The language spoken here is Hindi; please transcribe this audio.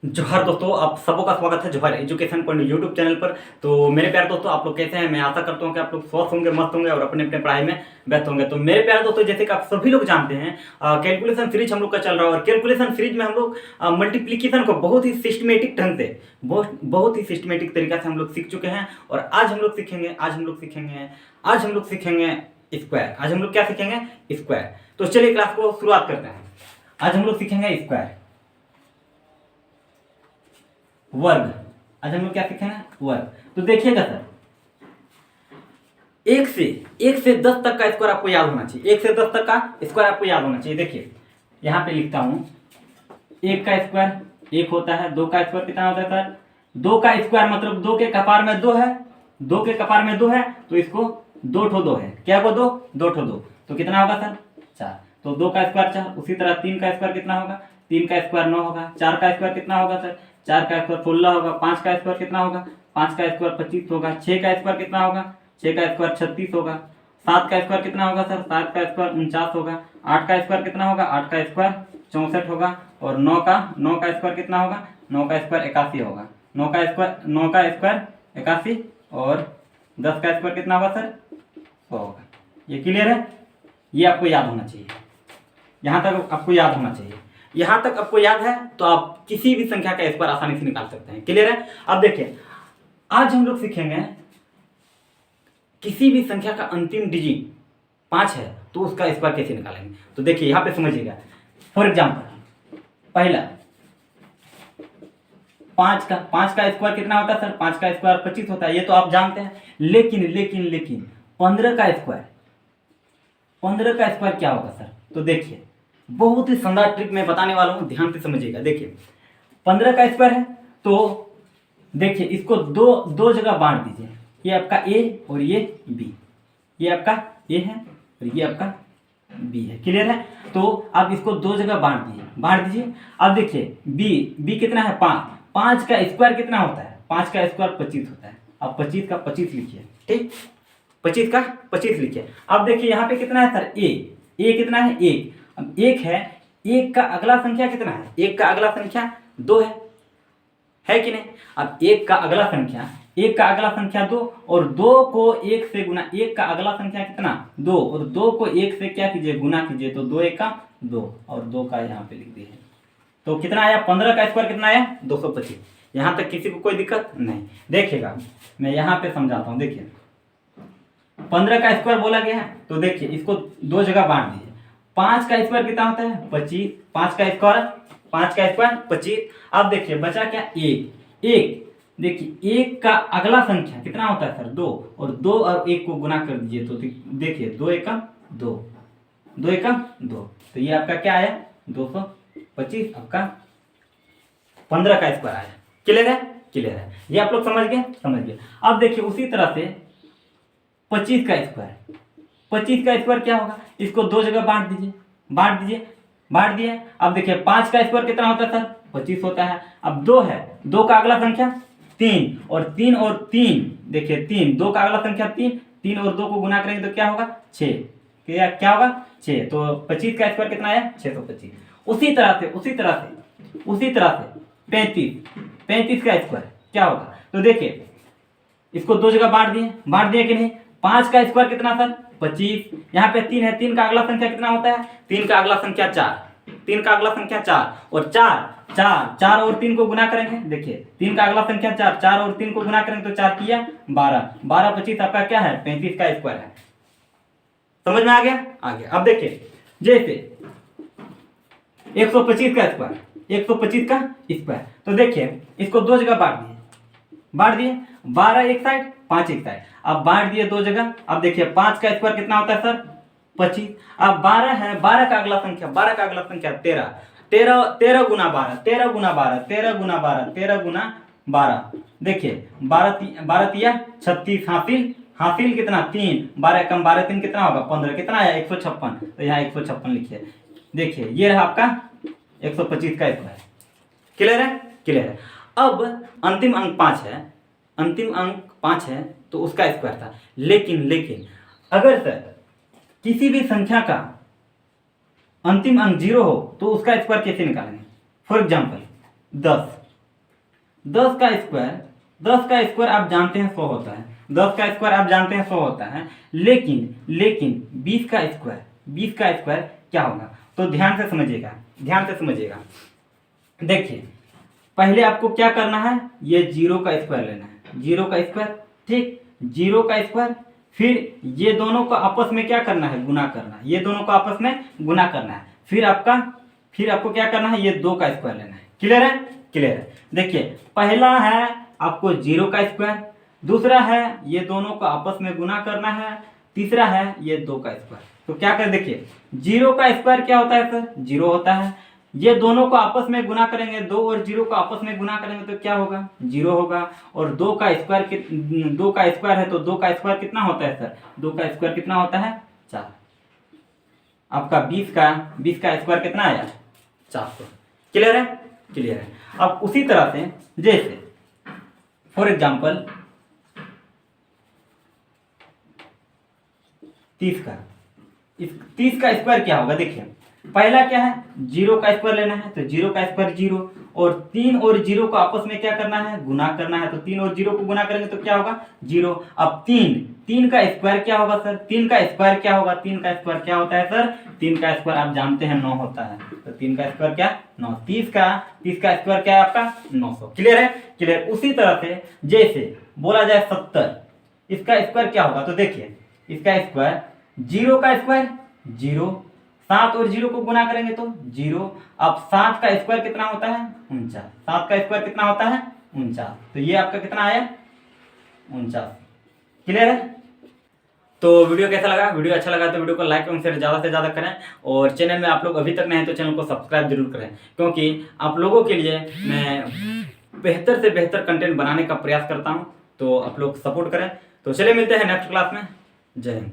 जोहार दोस्तों, आप सबों का स्वागत है जोहार एजुकेशन पॉइंट यूट्यूब चैनल पर। तो मेरे प्यारे दोस्तों, आप लोग कैसे हैं? मैं आशा करता हूं कि आप लोग स्वस्थ होंगे, मस्त होंगे और अपने अपने पढ़ाई में व्यस्त होंगे। तो मेरे प्यारे दोस्तों, जैसे कि आप सभी लोग जानते हैं, कैलकुलेशन सीरीज हम लोग का चल रहा है और कैलकुलेशन सीरीज में हम लोग मल्टीप्लीकेशन को बहुत ही सिस्टमेटिक ढंग से, बहुत ही सिस्टमेटिक तरीका से हम लोग सीख चुके हैं। और आज हम लोग सीखेंगे स्क्वायर। आज हम लोग क्या सीखेंगे? स्क्वायर। तो चलिए क्लास को शुरुआत करते हैं। आज हम लोग सीखेंगे स्क्वायर, वर्ग। आज हम लोग क्या सीखेंगे? वर्ग। तो देखिएगा सर, एक से 10 तक का स्क्वायर आपको याद होना चाहिए। 1 से 10 तक का स्क्वायर आपको याद होना चाहिए। देखिए यहां पे लिखता हूं, 1 का स्क्वायर 1 होता है। 2 का स्क्वायर कितना होता है सर? 2 का स्क्वायर मतलब 2 के कपार में 2 है। 2 के कपार में 2 है तो इसको 2 ठो 2 है। क्या को 2 ठो 2 तो कितना होगा सर? 4। तो 2 का स्क्वायर 4। उसी तरह 3 का स्क्वायर कितना होगा? 3 का स्क्वायर 9 होगा। 4 का स्क्वायर कितना होगा सर? 4 का स्क्वायर 16 होगा। 5 का स्क्वायर कितना होगा? 5 का स्क्वायर 25 होगा। 6 का स्क्वायर कितना होगा? 6 का स्क्वायर 36 होगा। 7 का स्क्वायर कितना होगा सर? 7 का स्क्वायर 49 होगा। 8 का स्क्वायर कितना होगा? 8 का स्क्वायर 64 होगा। और 9 का स्क्वायर कितना होगा? 9 का स्क्वायर 81 होगा। 9 का स्क्वायर 81 और 10 का स्क्वायर कितना होगा सर? 100 होगा। ये क्लियर है? ये आपको याद होना चाहिए। यहाँ तक आपको याद होना चाहिए। यहाँ तक आपको याद है तो आप किसी भी संख्या का स्क्वायर आसानी से निकाल सकते हैं। क्लियर है? अब देखिए, आज हम लोग सीखेंगे किसी भी संख्या का अंतिम डिजिट 5 है तो उसका स्क्वायर कैसे निकालेंगे। तो देखिए यहाँ पे समझिएगा। फॉर एग्जाम्पल, पहला 5 का स्क्वायर कितना होता है सर? 5 का स्क्वायर 25 होता है। ये तो आप जानते हैं। लेकिन 15 का स्क्वायर क्या होगा सर? तो देखिए, बहुत ही शानदार ट्रिक मैं बताने वाला हूं, ध्यान से समझिएगा। देखिए 15 का स्क्वायर है तो देखिए इसको दो जगह बांट दीजिए। ये आपका ए और ये बी। ये आपका ए है और ये आपका बी है। क्लियर है? तो आप इसको दो जगह बांट दीजिए। अब देखिए बी कितना है? 5 का स्क्वायर कितना होता है? 5 का स्क्वायर 25 होता है। अब 25 का 25 लिखिए। ठीक, 25 का 25 लिखिए। अब देखिए यहाँ पे कितना है सर? ए कितना है? 1। अब 1 है, 1 का अगला संख्या कितना है? 1 का अगला संख्या 2 है कि नहीं? अब 1 का अगला संख्या 2 और 2 को 1 से गुना। 1 का अगला संख्या कितना? 2 और 2 को 1 से क्या कीजिए? गुना कीजिए। तो 2 1 का 2 और 2 का यहाँ पे लिख दीजिए। तो कितना आया? 15 का स्क्वायर कितना आया? 225। यहाँ तक किसी को कोई दिक्कत नहीं? देखिएगा, मैं यहाँ पे समझाता हूँ। देखिए 15 का स्क्वायर बोला गया है तो देखिए इसको दो जगह बांट दीजिए। 5 का स्क्वायर कितना होता है? 25। 5 का स्क्वायर 25। अब देखिए बचा क्या? 1। देखिए 1 का अगला संख्या कितना होता है सर? 2 और 2 और 1 को गुना कर दीजिए। तो देखिए 2 1 2, 2 1 2। तो ये आपका क्या आया? 225 आपका 15 का स्क्वायर आया। क्लियर है? क्लियर है। ये आप लोग समझ गए। अब देखिए उसी तरह से 25 का स्क्वायर क्या होगा? इसको दो जगह बांट दिए। अब देखिए 5 का स्क्वायर कितना होता है सर? 25 होता है। अब 2 है, 2 का अगला संख्या 3 और 3 देखिए 3, 2 का अगला संख्या 3 और 2 को गुना करेंगे तो क्या होगा? 6। क्या होगा? 6। तो 25 का स्क्वायर कितना आया? 625। उसी तरह से 35 का स्क्वायर क्या होगा? तो देखिए इसको दो जगह बांट दिए कि नहीं? 5 का स्क्वायर कितना सर? 25। यहाँ पे 3 है, 3 का अगला संख्या कितना होता है? 3 का अगला संख्या 4 और 4 और 3 को गुना करेंगे। देखिए 3 का अगला संख्या 4 और 3 को गुना करेंगे तो 4 किया 12 25 आपका क्या है? 35 का स्क्वायर है। समझ में आ गया? अब देखिए जैसे 125 का स्क्वायर तो देखिए इसको दो जगह बांट दिए। 12 एक साइड, 5 एक साइड। अब बांट दिए दो जगह। अब देखिए 5 का स्क्वायर कितना होता है सर? 25। अब 12 है, 12 का अगला संख्या 13 गुना 12। देखिए 12 तिया 36 हासिल कितना? 3। 12 कम 12 3 कितना होगा? 15। कितना आया? 156। तो यहाँ 156 लिखिए। देखिए ये रहा आपका 125 का स्क्वायर। क्लियर है? अब अंतिम अंक 5 है तो उसका स्क्वायर था। लेकिन अगर सर किसी भी संख्या का अंतिम अंक 0 हो तो उसका स्क्वायर कैसे निकालेंगे? फॉर एग्जाम्पल 10 10 का स्क्वायर, 10 का स्क्वायर आप जानते हैं 100 होता है, 10 का स्क्वायर आप जानते हैं 100 होता है, लेकिन 20 का स्क्वायर, 20 का स्क्वायर क्या होगा? तो ध्यान से समझिएगा, ध्यान से समझिएगा। देखिए पहले आपको क्या करना है, ये 0 का स्क्वायर लेना है, 0 का स्क्वायर, ठीक, 0 का स्क्वायर, फिर ये दोनों को आपस में क्या करना है, गुना करना है, ये दोनों को आपस में गुना करना है, फिर आपको क्या करना है, ये 2 का स्क्वायर लेना है। क्लियर है? क्लियर है। देखिए पहला है आपको 0 का स्क्वायर, दूसरा है ये दोनों को आपस में गुना करना है, तीसरा है ये 2 का स्क्वायर। तो क्या करें, देखिए 0 का स्क्वायर क्या होता है सर, 0 होता है, ये दोनों को आपस में गुना करेंगे, 2 और 0 को आपस में गुना करेंगे तो क्या होगा, 0 होगा। और 2 का स्क्वायर, 2 का स्क्वायर है तो 2 का स्क्वायर कितना होता है सर, 2 का स्क्वायर कितना होता है, 4। आपका 20 का स्क्वायर कितना आया, 400। क्लियर है? क्लियर है। अब उसी तरह से जैसे फॉर एग्जाम्पल 30 का, इस 30 का स्क्वायर क्या होगा, देखिए पहला क्या है, 0 का स्क्वायर लेना है, तो 0 का स्क्वायर 0, और 3 और 0 को आपस में क्या करना है, गुना करना है, तो 3 और 0 को गुना करेंगे तो क्या होगा, 0। अब 3 का स्क्वायर क्या होगा सर, 3 का स्क्वायर क्या होगा, 3 का स्क्वायर क्या होता है सर, 3 का स्क्वायर आप जानते हैं 9 होता है, तो 3 का स्क्वायर क्या, 9। 30 का स्क्वायर क्या है आपका, 900। क्लियर है? क्लियर। उसी तरह से जैसे बोला जाए 70, इसका स्क्वायर क्या होगा, तो देखिए इसका स्क्वायर, 0 का स्क्वायर 0, 7 और 0 को गुना करेंगे तो 0। अब 7 का स्क्वायर कितना होता है, 49। 7 का स्क्वायर कितना होता है, 49। तो ये आपका कितना आया, 49। क्लियर है? तो वीडियो कैसा लगा? वीडियो अच्छा लगा तो वीडियो को लाइक एवं शेयर ज़्यादा से ज़्यादा करें, और चैनल में आप लोग अभी तक नए हैं तो चैनल को सब्सक्राइब जरूर करें, क्योंकि आप लोगों के लिए मैं बेहतर से बेहतर कंटेंट बनाने का प्रयास करता हूँ, तो आप लोग सपोर्ट करें। तो चलिए मिलते हैं नेक्स्ट क्लास में। जय हिंद।